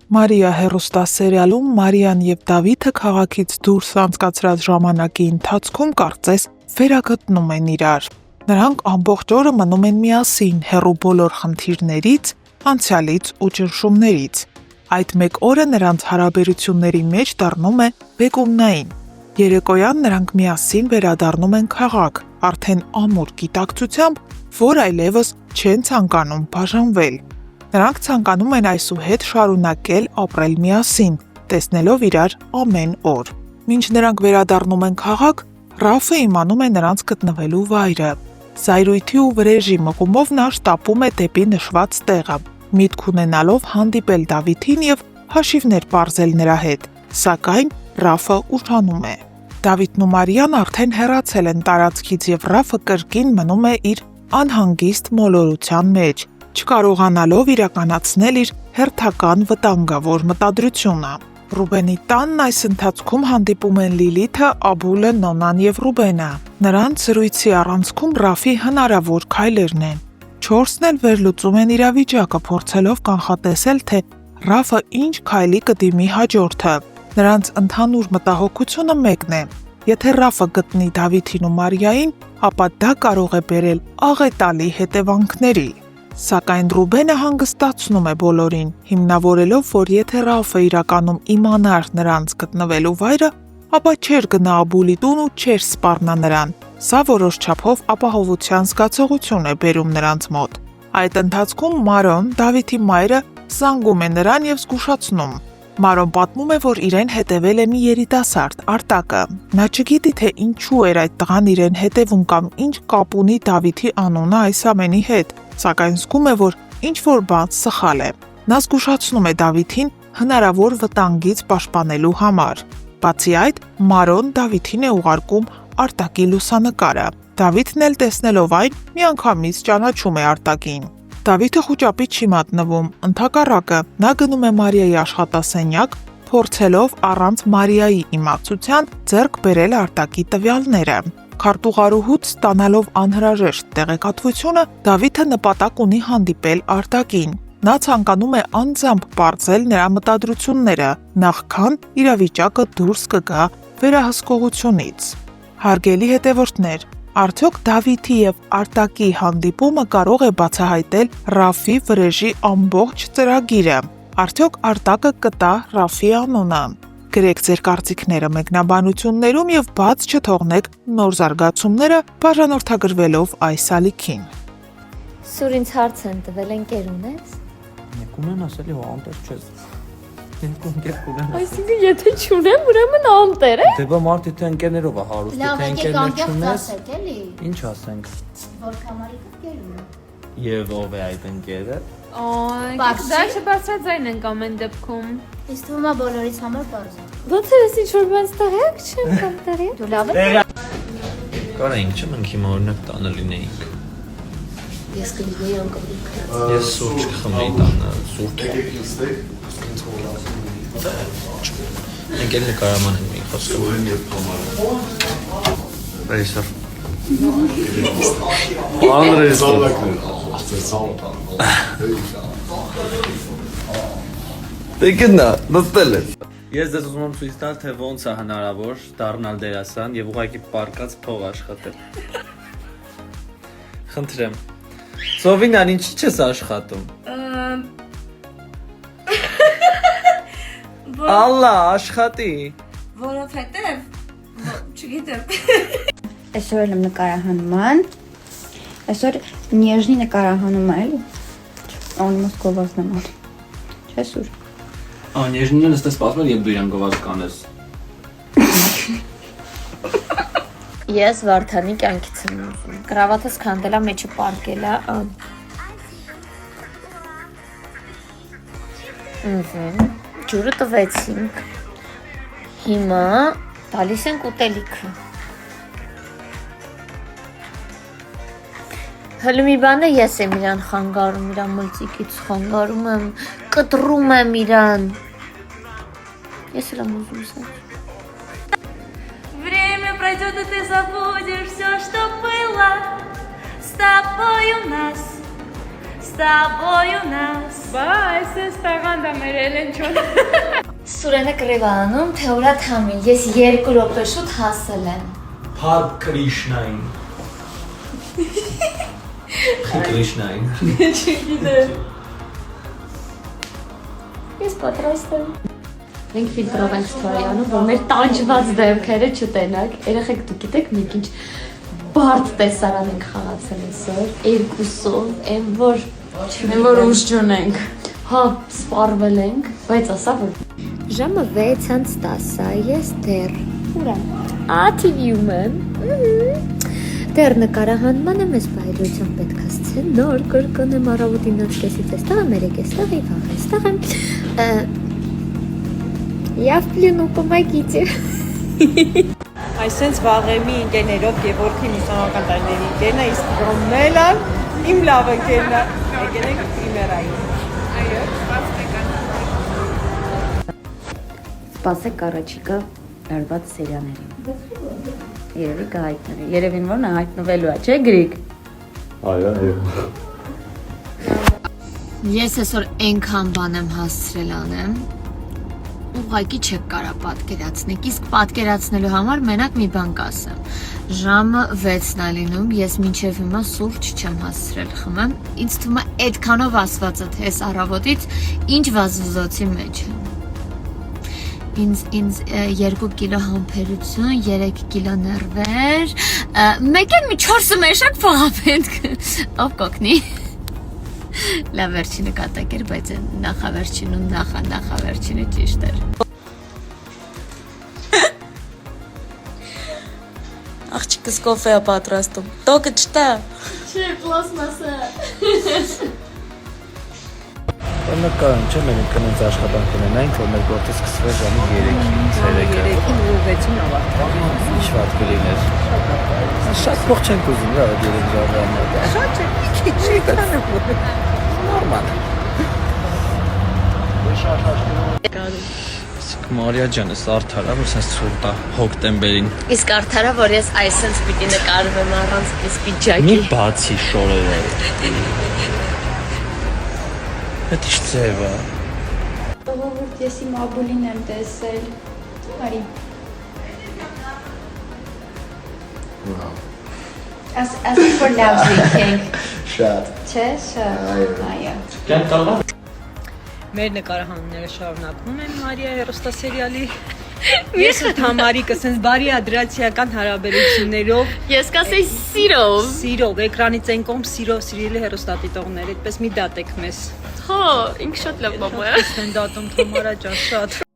Մարիա հեռուստասերիալում Մարիան և Դավիթը քաղաքից դուրս անցկացրած ժամանակի ընթացքում կարծես վերագտնում են իրար։ Նրանք ամբողջ օրը մնում են միասին հեռու բոլոր խնդիրներից, անցյալից ու ճնշումներից։ Այդ մեկ օրը նրանց հարաբերությունների մեջ դառնում է բեկումնային։ Երեկոյան նրանք միասին վերադառնում են քաղաք, արդեն ամուր գիտակցությամբ, որ այլևս չեն ցանկանում բաժանվել։ Նրանք ցանկանում են այսուհետ շարունակել ապրել միասին, տեսնելով իրար ամեն օր։ Մինչ նրանք վերադառնում են քաղաք, Ռաֆը իմանում է նրանց գտնվելու վայրը։ Զայրույթի ու վրեժի մղումով նա շտապում է դեպի նշված տեղը, միտք ունենալով հանդիպել Դավիթին և հաշիվներ պարզել նրա հետ, սակայն Ռաֆը ուշանում է։ Դավիթն ու Մարիան արդեն հեռացել են տարածքից և Ռաֆը կրկին մնում է իր անհանգիստ մոլորության մեջ, չկարողանալով իրականացնել իր հերթական վտանգավոր մտադրությունը։ Ռուբենի տանն այս ընթացքում հանդիպում են Լիլիթը, Աբուլը, Նոնան և Ռուբենը։ Նրանց զրույցի առանցքում Ռաֆի հնարավոր քայլերն են։ Չորսն էլ վերլուծում են իրավիճակը, փորձելով կանխատեսել, թե Ռաֆը ինչ քայլի կդիմի հաջորդը։ Նրանց ընդհանուր մտահոգությունը մեկն է. եթե Ռաֆը գտնի Դավիթին ու Մարիային, ապա դա կարող է բերել աղետալի հետևանքների։ Սակայն Ռուբենը հանգստացնում է բոլորին, հիմնավորելով, որ եթե Ռաֆը իրականում իմանար նրանց գտնվելու վայրը, ապա չէր գնա Աբուլի տուն ու չէր սպառնա նրան։ Սա որոշ չափով ապահովության զգացողություն է բերում նրանց մոտ։ Այդ ընթացքում Մարոն, Դավիթի մայրը, զանգում է նրան և զգուշացնում։ Մարոն պատմում է, որ իրեն հետևել է մի երիտասարդ, Արտակը։ Նա չգիտի, թե ինչու էր այդ տղան իրեն հետևում կամ ինչ կապ ունի Դավիթի անունը այս ամենի հետ, սակայն զգում է, որ ինչ-որ բան սխալ է։ Նա զգուշացնում է Դավիթին հնարավոր վտանգից պաշտպանելու համար։ Բացի այդ, Մարոն Դավիթին է ուղարկում Արտակի լուսանկարը։ Դավիթն էլ տեսնելով այն, միանգամից ճանաչում է Արտակին։ Դավիթը խուճապից չի մատնվում, ընդհակառակը, նա գնում է Մարիայի աշխատասենյակ, փորձելով առանց Մարիայի իմացության ձեռք բերել Արտակի տվյալները։ Քարտուղարուհուց ստանալով անհրաժեշտ տեղեկատվությունը, Դավիթը նպատակ ունի հանդիպել Արտակին։ Նա ցանկանում է անձամբ պարզել նրա մտադրությունները, նախքան իրավիճակը դուրս կգա վերահսկողությունից։ Հարգելի հետևորդներ, արդյոք Դավիթի և Արտակի հանդիպումը կարող է բացահայտել Ռաֆի վրեժի ամբողջ ծրագիրը։ Արդյոք Արտակը կտա Ռաֆի անունը։ Գրեք ձեր կարծիքները մեկնաբանություններում և բաց չթողնեք նոր զարգացումները բաժանորդագրվելով այս ալիքին։ Սուր ինձ հարց են տվել, ընկեր ունես։ Մեկ ունեն ասելի հո անտեր չես։ Երկու ընկեր կունեն։ Այսինքն եթե չունեմ, ուրեմն անտեր է։ Դե բա մարդ եթե ընկերներով է հարուստ, եթե ընկերներ չունես, էլի։ ինչ ասենք։ Որ կամարի ընկեր ունի։ Եվ ով է այդ ընկերը։ Այ, դա չբարձրաձայն ենք ամեն դեպքում։ Իսկ թվում է բոլորից համար բարձ է։ Ոնց է ինչ որ բան ստեղյակ չեմ կամ տեղյակ։ Դու լավ ես։ Կարայինք չէ մենք հիմա օրինակ տանը լինեինք։ Ես կլինեի անկապիկ։ Ես սուրճ կխմեի տանը, սուրճ։ Մենք էլ նկարաման ենք մի խոսքը։ Ռեյսեր։ Դե գնա, նստել ես։ Ես ձեզ ուզում եմ ցույց տալ, թե ոնց է հնարավոր դառնալ դերասան եւ ուղղակի պարկած փող աշխատել։ Խնդրեմ։ Սովինան, ինչի՞ չես աշխատում։ Ալլա, աշխատի։ Որովհետև չգիտեմ։ Այսօր եմ նկարահանման։ Այսօր նեժնի նկարահանում է, էլի։ Անիմաստ գովազդն եմ ալ։ Չէ՞ սուր։ Նեժնին ես սպասում եմ, դու իրան գովազդ կանես։ Ես Վարդանի կյանքից եմ ուզում։ Կրավատս քանդելա, մեջը պարկելա։ Ջուրը տվեցինք։ Հիմա տալիս ենք ուտելիքը։ Հələ մի բան է, ես եմ իրան խանգարում, իրան մլծիկից խանգարում եմ, կտրում եմ իրան։ Ես էլ եմ ուզում սա։ Время пройдет, и ты забудешь все, что было с тобой у нас. С собой у нас. Բայց այս տաղանդը մեր Էլենչոն։ Սուրենը կռիվանում, թե ուրա թամին, ես 2 րոպե շուտ հասել եմ։ Փար Կրիշնային։ Կրիշնային։ Ես պատրաստ եմ։ Մենք ֆիլտրով ենք ստորյանում, որ մեր տանջված դեմքերը չտենակ։ Երեխեք դուք գիտեք մենք ինչ բարդ տեսարան ենք խաղացել այսօր, երկուսով, այն որ ուժ չունենք։ Հա, սպառվել ենք, բայց ասա որ ժամը 6:10-ա, ես դեռ ուր եմ։ TV-ում եմ։ Դեռ նկարահանման եմ, ես բայլույթում պետք է ասցեն, նոր կրկն եմ առավոտի 9:30-ից էստեղ եմ, 3:00-ից и վաղ էստեղ եմ։ Я в плену, помогите։ Այսենց վաղեմի ընկերներով Գևորգի մուսանական տարիների ընկերն է, իսկ Ռոմելան իմ լավ ընկերն է։ Եկել ենք պրիմերային։ Այո, Սպասեք առաջիկա լարված սերիաներին։ Երևի կհայտնվի։ Երևին որ նա հայտնվելու է, չէ՞ Գրիգ։ Այո։ Ես այսօր այնքան բան եմ հասցրել անեմ, ուղղակի չեք կարա պատկերացնեք, իսկ պատկերացնելու համար մենակ մի բան կասեմ։ Ժամը 6-ն է լինում, ես մինչև հիմա սուրճ չեմ հասցրել խմեմ, ինձ թվում է այդքանով ասվածը թե այս առավոտից ինչ վազվզոցի մեջ եմ։ Ինձ 2 կիլո համբերություն, 3 կիլո ներվեր, մեկ էլ մի 4 մեշակ փող պետք, ով կօգնի։ Լավ վերջինը կատակ էր, բայց նախավերջինում նախավերջինը ճիշտ էր։ Աղջիկս կոֆե է պատրաստում։ Տոկը չտա։ Չէ, պլաստմասը։ Նկարում չէ, մենք կնենց աշխատանք ունենանք, որ մեր գործը սկսվեր ժամը 3-ին, ցերեկը։ 3-ին ու 6-ին ավարտվի։ Ինչ վատ կլիներ։ Շատ փող չենք ուզում, դա 3 ժամը համար։ Շատ չէ, մի քիչ քանը։ Նորմալ։ Մարիա ջան, էս արդարա, որ սենց ցուրտ է հոկտեմբերին։ Իսկ արդարա, որ ես այսպես պիտի նկարվեմ առանց պես Մի պիջակի։ բացի շորերը։ Դա ինչ ձև է։ Ողորդ, ես իմ աբուլին եմ տեսել։ Արի։ As for now drinking. Շատ։ Չէ, այո։ Կյանք կարող է։ Մեր նկարահանումները շարունակվում են Մարիա հեռուստասերիալի։ Ես ու Թամարիկը սենց բարի ադրացիական հարաբերություններով, Ես կասեի սիրով։ սիրով, էկրանից այն կողմ սիրով սիրելի հեռուստադիտողներ, այդպես մի դատեք մեզ։ Հո, ինքը շատ լավ բաբա է։ Ստենդատում Թամարա ջան, շատ։